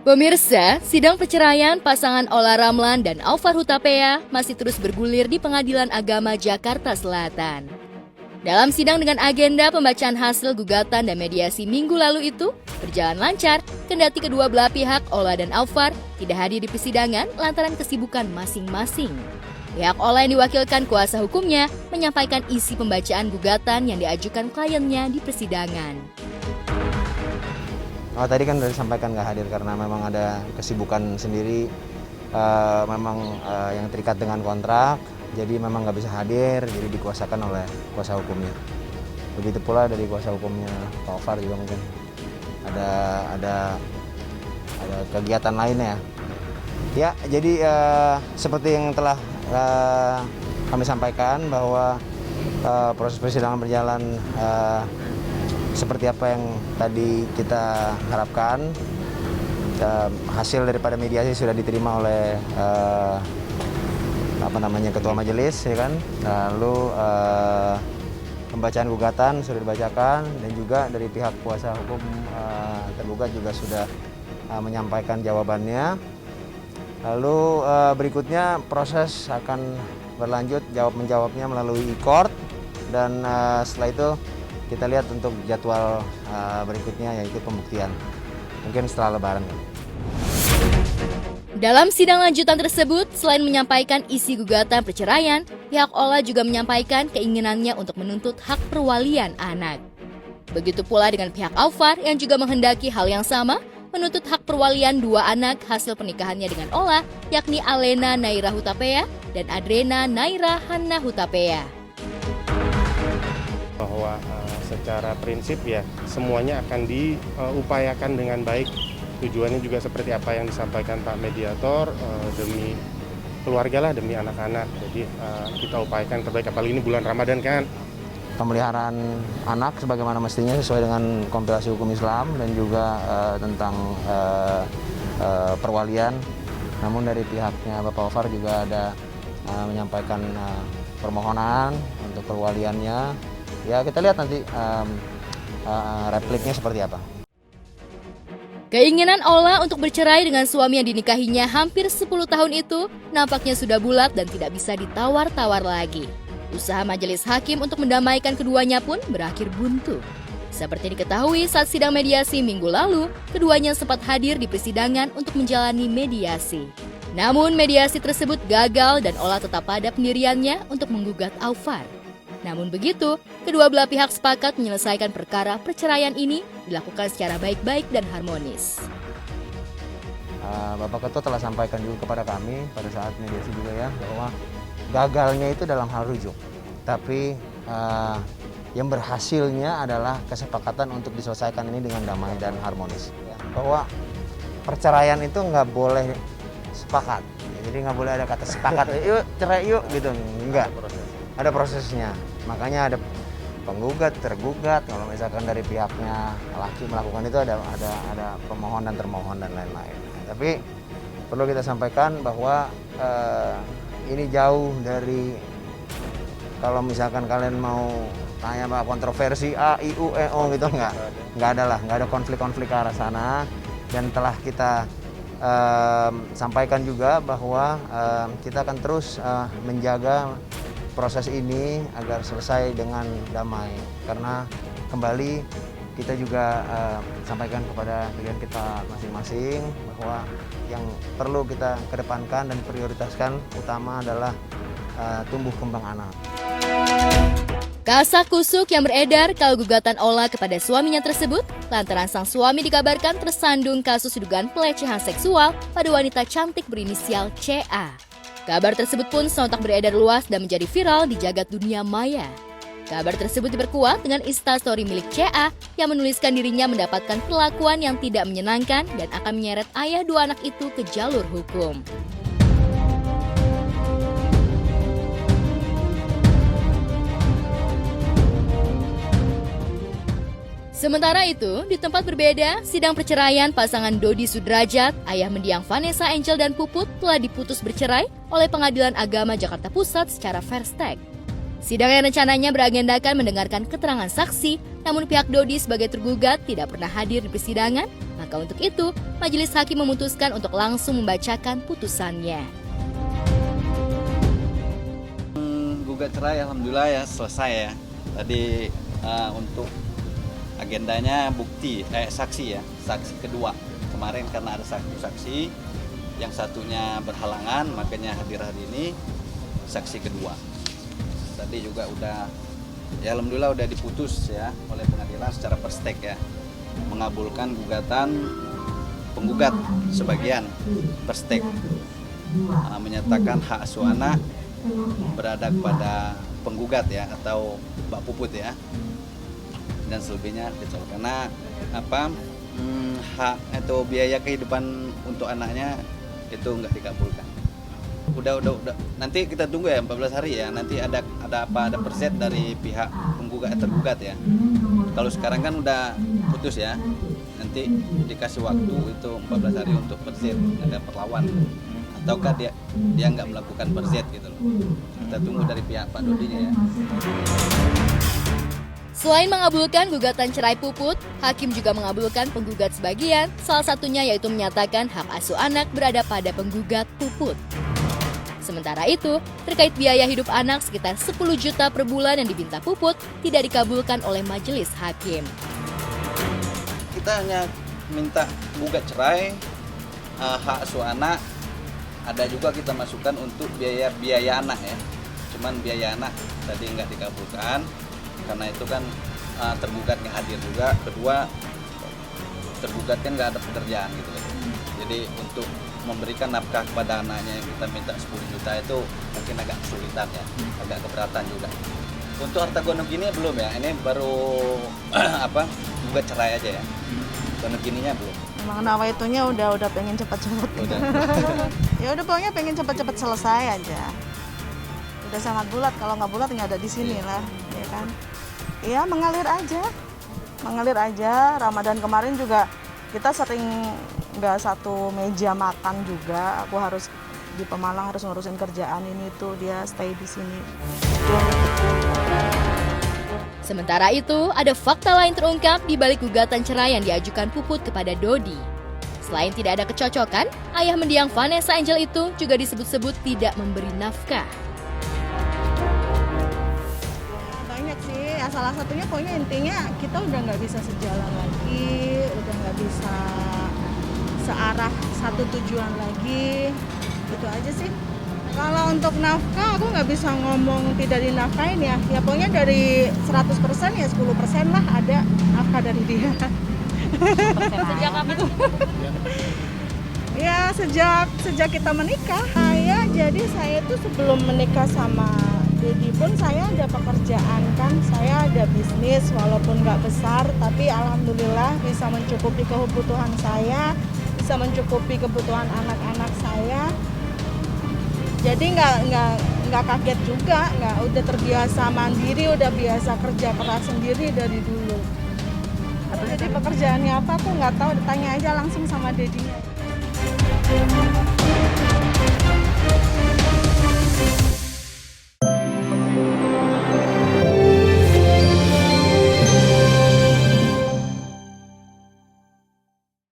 Pemirsa, sidang perceraian pasangan Ola Ramlan dan Aufar Hutapea masih terus bergulir di Pengadilan Agama Jakarta Selatan. Dalam sidang dengan agenda pembacaan hasil gugatan dan mediasi minggu lalu itu berjalan lancar, kendati kedua belah pihak Ola dan Aufar tidak hadir di persidangan lantaran kesibukan masing-masing. Pihak Ola yang diwakilkan kuasa hukumnya menyampaikan isi pembacaan gugatan yang diajukan kliennya di persidangan. Oh, tadi kan sudah disampaikan nggak hadir karena memang ada kesibukan sendiri, yang terikat dengan kontrak, jadi memang nggak bisa hadir, jadi dikuasakan oleh kuasa hukumnya. Begitu pula dari kuasa hukumnya Pak Aufar juga mungkin ada kegiatan lainnya. Ya, jadi seperti yang telah kami sampaikan bahwa proses persidangan berjalan seperti apa yang tadi kita harapkan. Hasil daripada mediasi sudah diterima oleh ketua majelis, ya kan. Lalu pembacaan gugatan sudah dibacakan dan juga dari pihak kuasa hukum tergugat juga sudah menyampaikan jawabannya. Lalu berikutnya proses akan berlanjut jawab-menjawabnya melalui e-court dan setelah itu kita lihat untuk jadwal berikutnya yaitu pembuktian. Mungkin setelah Lebaran. Dalam sidang lanjutan tersebut, selain menyampaikan isi gugatan perceraian, pihak Ola juga menyampaikan keinginannya untuk menuntut hak perwalian anak. Begitu pula dengan pihak Aufar yang juga menghendaki hal yang sama, menuntut hak perwalian dua anak hasil pernikahannya dengan Ola, yakni Alena Naira Hutapea dan Adrena Naira Hanna Hutapea. Bahwa secara prinsip ya semuanya akan diupayakan dengan baik. Tujuannya juga seperti apa yang disampaikan Pak Mediator, demi keluarga lah, demi anak-anak. Jadi kita upayakan terbaik, apalagi ini bulan Ramadan kan. Pemeliharaan anak sebagaimana mestinya sesuai dengan kompilasi hukum Islam dan juga tentang perwalian. Namun dari pihaknya Bapak Aufar juga ada menyampaikan permohonan untuk perwaliannya. Ya, kita lihat nanti repliknya seperti apa. Keinginan Ola untuk bercerai dengan suami yang dinikahinya hampir 10 tahun itu nampaknya sudah bulat dan tidak bisa ditawar-tawar lagi. Usaha majelis hakim untuk mendamaikan keduanya pun berakhir buntu. Seperti diketahui saat sidang mediasi minggu lalu, keduanya sempat hadir di persidangan untuk menjalani mediasi. Namun mediasi tersebut gagal dan Ola tetap pada pendiriannya untuk menggugat Aufar. Namun begitu, kedua belah pihak sepakat menyelesaikan perkara perceraian ini dilakukan secara baik-baik dan harmonis. Bapak Ketua telah sampaikan juga kepada kami pada saat mediasi juga ya, bahwa gagalnya itu dalam hal rujuk. Tapi yang berhasilnya adalah kesepakatan untuk diselesaikan ini dengan damai dan harmonis. Bahwa perceraian itu nggak boleh sepakat. Jadi nggak boleh ada kata sepakat, yuk cerai yuk gitu, enggak. Ada prosesnya. Makanya ada penggugat, tergugat. Kalau misalkan dari pihaknya laki melakukan itu ada pemohon dan termohon dan lain-lain. Tapi perlu kita sampaikan bahwa ini jauh dari, kalau misalkan kalian mau tanya apa kontroversi A, I, U, E, O gitu, nggak ada konflik-konflik ke arah sana. Dan telah kita sampaikan juga bahwa kita akan terus menjaga proses ini agar selesai dengan damai, karena kembali kita juga sampaikan kepada klien kita masing-masing bahwa yang perlu kita kedepankan dan prioritaskan utama adalah tumbuh kembang anak. Kasak kusuk yang beredar kalau gugatan Ola kepada suaminya tersebut lantaran sang suami dikabarkan tersandung kasus dugaan pelecehan seksual pada wanita cantik berinisial CA. Kabar tersebut pun sontak beredar luas dan menjadi viral di jagat dunia maya. Kabar tersebut diperkuat dengan instastory milik CA yang menuliskan dirinya mendapatkan perlakuan yang tidak menyenangkan dan akan menyeret ayah dua anak itu ke jalur hukum. Sementara itu, di tempat berbeda, sidang perceraian pasangan Dodi Sudrajat, ayah mendiang Vanessa Angel dan Puput telah diputus bercerai oleh Pengadilan Agama Jakarta Pusat secara fair stake. Sidang yang rencananya beragendakan mendengarkan keterangan saksi, namun pihak Dodi sebagai tergugat tidak pernah hadir di persidangan, maka untuk itu majelis hakim memutuskan untuk langsung membacakan putusannya. Gugat cerai alhamdulillah ya selesai ya. Tadi untuk agendanya saksi ya, saksi kedua. Kemarin karena ada satu saksi, yang satunya berhalangan makanya hadir hari ini saksi kedua. Tadi juga udah ya alhamdulillah udah diputus ya oleh pengadilan secara perstek ya, mengabulkan gugatan penggugat sebagian perstek, menyatakan hak asuh anak berada kepada penggugat ya atau Mbak Puput ya, dan selebihnya ditolak karena hak atau biaya kehidupan untuk anaknya itu nggak dikabulkan. Udah nanti kita tunggu ya 14 hari ya, nanti ada perset dari pihak tergugat ya. Kalau sekarang kan udah putus ya, nanti dikasih waktu itu 14 hari untuk perset, ada perlawan ataukah dia nggak melakukan perset gitu loh. Kita tunggu dari pihak Pak Dodinya ya. Selain mengabulkan gugatan cerai Puput, hakim juga mengabulkan penggugat sebagian, salah satunya yaitu menyatakan hak asuh anak berada pada penggugat Puput. Sementara itu, terkait biaya hidup anak sekitar 10 juta per bulan yang diminta Puput tidak dikabulkan oleh majelis hakim. Kita hanya minta gugat cerai, hak asuh anak, ada juga kita masukkan untuk biaya anak ya. Cuman biaya anak tadi nggak dikabulkan karena itu kan tergugat nggak hadir juga. Kedua, tergugat kan nggak ada pekerjaan gitu. Jadi untuk memberikan nafkah kepada anaknya yang kita minta 10 juta itu mungkin agak kesulitan ya, agak keberatan juga. Untuk harta gono gini belum ya, ini baru gugat cerai aja ya. Gono gininya belum. Emang nawa itunya udah pengen cepet-cepet. Ya udah pokoknya pengen cepet-cepet selesai aja. Udah sangat bulat, kalau nggak bulat nggak ada di sini lah, ya kan? Iya mengalir aja. Ramadan kemarin juga kita sering nggak satu meja makan juga. Aku harus di Pemalang harus ngurusin kerjaan ini tuh, dia stay di sini. Sementara itu, ada fakta lain terungkap di balik gugatan cerai yang diajukan Puput kepada Dodi. Selain tidak ada kecocokan, ayah mendiang Vanessa Angel itu juga disebut-sebut tidak memberi nafkah. Banyak sih, ya salah satunya pokoknya intinya kita udah nggak bisa sejalan lagi, udah nggak bisa searah satu tujuan lagi, gitu aja sih. Kalau untuk nafkah aku nggak bisa ngomong tidak dinafkahin ya pokoknya dari 100% ya 10% lah ada nafkah dari dia. Sejak kapan tuh? Ya sejak kita menikah. Saya tuh sebelum menikah sama Dedi pun saya ada pekerjaan kan, saya ada bisnis walaupun nggak besar, tapi alhamdulillah bisa mencukupi kebutuhan saya, bisa mencukupi kebutuhan anak-anak saya. Jadi nggak kaget juga, udah terbiasa mandiri, udah biasa kerja keras sendiri dari dulu. Jadi pekerjaannya apa aku nggak tahu, tanya aja langsung sama dedinya.